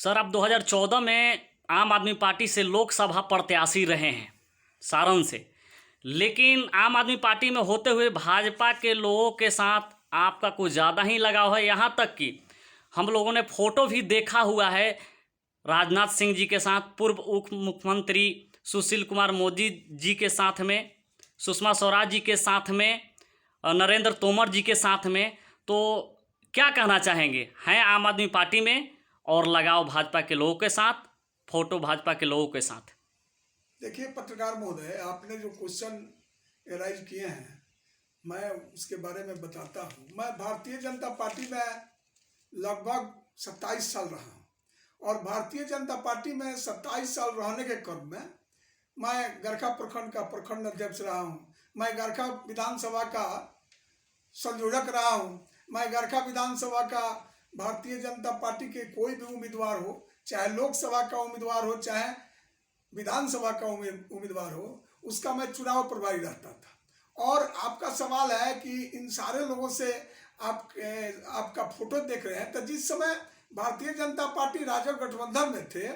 Sir, आप 2014 में आम आदमी पार्टी से लोकसभा प्रत्याशी रहे हैं सारण से, लेकिन आम आदमी पार्टी में होते हुए भाजपा के लोगों के साथ आपका कुछ ज़्यादा ही लगाव है। यहाँ तक कि हम लोगों ने फोटो भी देखा हुआ है राजनाथ सिंह जी के साथ, पूर्व उप मुख्यमंत्री सुशील कुमार मोदी जी के साथ में, सुषमा स्वराज जी के साथ में, नरेंद्र तोमर जी के साथ में। तो क्या कहना चाहेंगे, हैं आम आदमी पार्टी में और लगाव भाजपा के लोगों के साथ, फोटो भाजपा के लोगों के साथ? देखिए पत्रकार महोदय, आपने जो क्वेश्चन एराइज किए हैं मैं उसके बारे में बताता हूँ। मैं भारतीय जनता पार्टी में लगभग 27 साल रहा हूँ और भारतीय जनता पार्टी में 27 साल रहने के क्रम में मैं गरखा प्रखंड का प्रखंड अध्यक्ष रहा हूँ। मैं गरखा विधानसभा का संयोजक रहा हूँ। मैं गरखा विधानसभा का भारतीय जनता पार्टी के कोई भी उम्मीदवार हो, चाहे लोकसभा का उम्मीदवार हो चाहे विधानसभा का उम्मीदवार हो, उसका मैं चुनाव प्रभारी रहता था। और आपका सवाल है कि इन सारे लोगों से आपका फोटो देख रहे हैं, तो जिस समय भारतीय जनता पार्टी राजग गठबंधन में थे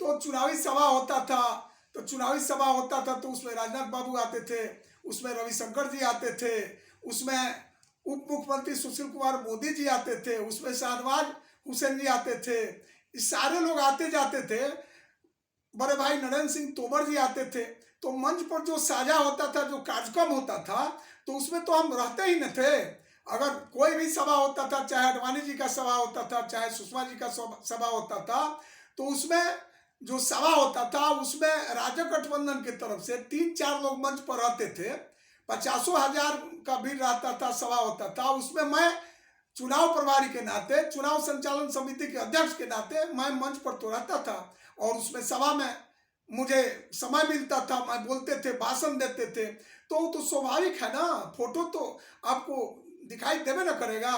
तो चुनावी सभा होता था, तो उसमें राजनाथ बाबू आते थे, उसमें रविशंकर जी आते थे, उसमें उप मुख्यमंत्री सुशील कुमार मोदी जी आते थे, उसमें शाहनवाज हुसैन जी आते थे। इस सारे लोग आते जाते थे। बड़े भाई नरेंद्र सिंह तोमर जी आते थे। तो मंच पर जो साझा होता था, जो कार्यक्रम होता था, तो उसमें तो हम रहते ही न थे। अगर कोई भी सभा होता था, चाहे अडवाणी जी का सभा होता था, चाहे सुषमा जी का सभा होता था, तो उसमें जो सभा होता था उसमें राजग गठबंधन की तरफ से 3-4 लोग मंच पर रहते थे। 50,000 का भीड़ रहता था, सभा होता था। उसमें मैं चुनाव प्रभारी के नाते, चुनाव संचालन समिति के अध्यक्ष के नाते मैं मंच पर तो रहता था और उसमें सभा में मुझे समय मिलता था, मैं बोलते थे, भाषण देते थे। तो स्वाभाविक है ना, फोटो तो आपको दिखाई देवे ना करेगा।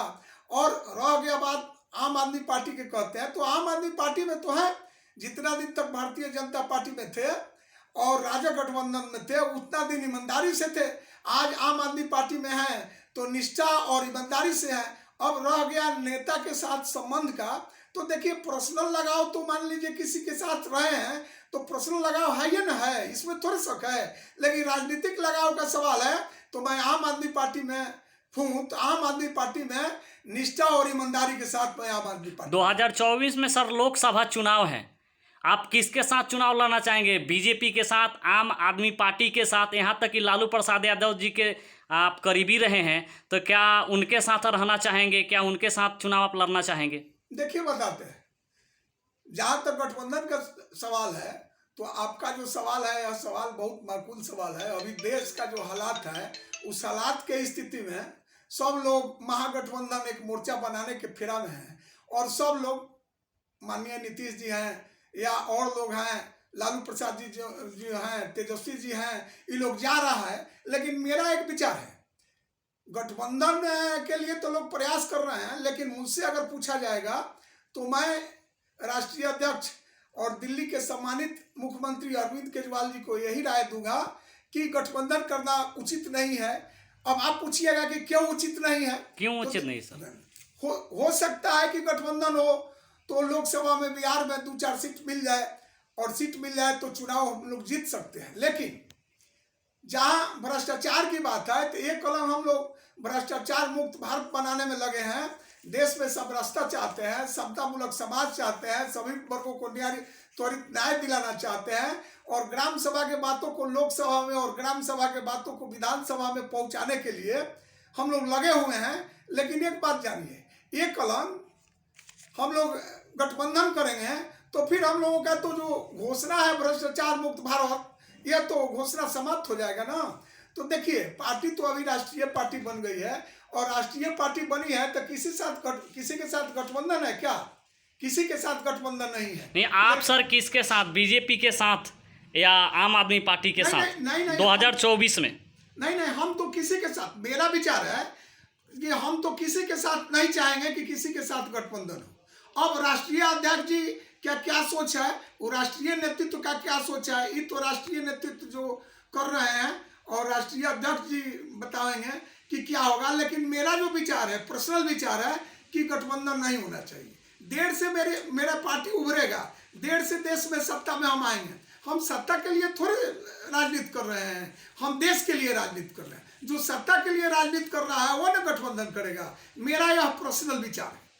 और रह गया बात आम आदमी पार्टी के कहते हैं, तो आम आदमी पार्टी में तो है, जितना दिन तक भारतीय जनता पार्टी में थे और राजग गठबंधन में थे उतना दिन ईमानदारी से थे। आज आम आदमी पार्टी में है तो निष्ठा और ईमानदारी से है। अब रह गया नेता के साथ संबंध का, तो देखिए पर्सनल लगाव तो मान लीजिए किसी के साथ रहे हैं तो पर्सनल लगाव है या ना है, इसमें थोड़ा शक है। लेकिन राजनीतिक लगाव का सवाल है तो मैं आम आदमी पार्टी में हूँ, तो आम आदमी पार्टी में निष्ठा और ईमानदारी के साथ मैं आम आदमी पार्टी। 2024 में सर लोकसभा चुनाव है, आप किसके साथ चुनाव लड़ना चाहेंगे? बीजेपी के साथ, आम आदमी पार्टी के साथ? यहाँ तक कि लालू प्रसाद यादव जी के आप करीबी रहे हैं, तो क्या उनके साथ रहना चाहेंगे? क्या उनके साथ चुनाव आप लड़ना चाहेंगे? देखिए बताते हैं, जहाँ तक गठबंधन का सवाल है तो आपका जो सवाल है यह सवाल बहुत माकूल सवाल है। अभी देश का जो हालात है, उस हालात के स्थिति में सब लोग महागठबंधन एक मोर्चा बनाने के फिरा में हैं और सब लोग, माननीय नीतीश जी हैं या और लोग हैं, लालू प्रसाद जी हैं, तेजस्वी जी हैं, ये लोग जा रहा है। लेकिन मेरा एक विचार है, गठबंधन के लिए तो लोग प्रयास कर रहे हैं, लेकिन मुझसे अगर पूछा जाएगा तो मैं राष्ट्रीय अध्यक्ष और दिल्ली के सम्मानित मुख्यमंत्री अरविंद केजरीवाल जी को यही राय दूंगा कि गठबंधन करना उचित नहीं है। अब आप पूछिएगा कि क्यों उचित नहीं है? क्यों उचित नहीं सर? हो सकता है कि गठबंधन हो तो लोकसभा में बिहार में 2-4 सीट मिल जाए और सीट मिल जाए तो चुनाव हम लोग जीत सकते हैं। लेकिन जहां भ्रष्टाचार की बात है तो एक कलम हम लोग भ्रष्टाचार मुक्त भारत बनाने में लगे हैं। देश में सब रास्ता चाहते हैं, समतामूलक समाज चाहते हैं, सभी वर्गों को त्वरित न्याय दिलाना चाहते हैं और ग्राम सभा के बातों को लोकसभा में और ग्राम सभा के बातों को विधानसभा में पहुंचाने के लिए हम लोग लगे हुए हैं। लेकिन एक बात जानिए, एक कलम हम लोग गठबंधन करेंगे तो फिर हम लोगों का तो जो घोषणा है भ्रष्टाचार मुक्त भारत, यह तो घोषणा समाप्त हो जाएगा ना। तो देखिए पार्टी तो अभी राष्ट्रीय पार्टी बन गई है और राष्ट्रीय पार्टी बनी है तो किसी के साथ गठबंधन है क्या? किसी के साथ गठबंधन नहीं है। नहीं, आप सर किसके साथ, बीजेपी के साथ या आम आदमी पार्टी के साथ? नहीं, 2024 में नहीं, हम तो किसी के साथ, मेरा विचार है कि हम तो किसी के साथ नहीं चाहेंगे कि किसी के साथ गठबंधन हो। अब राष्ट्रीय अध्यक्ष जी क्या सोच है, वो राष्ट्रीय नेतृत्व का क्या सोच है, ये तो राष्ट्रीय नेतृत्व जो कर रहे हैं और राष्ट्रीय अध्यक्ष जी बताएंगे कि क्या होगा। लेकिन मेरा जो विचार है, पर्सनल विचार है कि गठबंधन नहीं होना चाहिए। देर से मेरा पार्टी उभरेगा, देर से देश में सत्ता में हम आएंगे। हम सत्ता के लिए थोड़े राजनीति कर रहे हैं, हम देश के लिए राजनीति कर रहे हैं। जो सत्ता के लिए राजनीति कर रहा है वो ना गठबंधन करेगा। मेरा यह पर्सनल विचार है।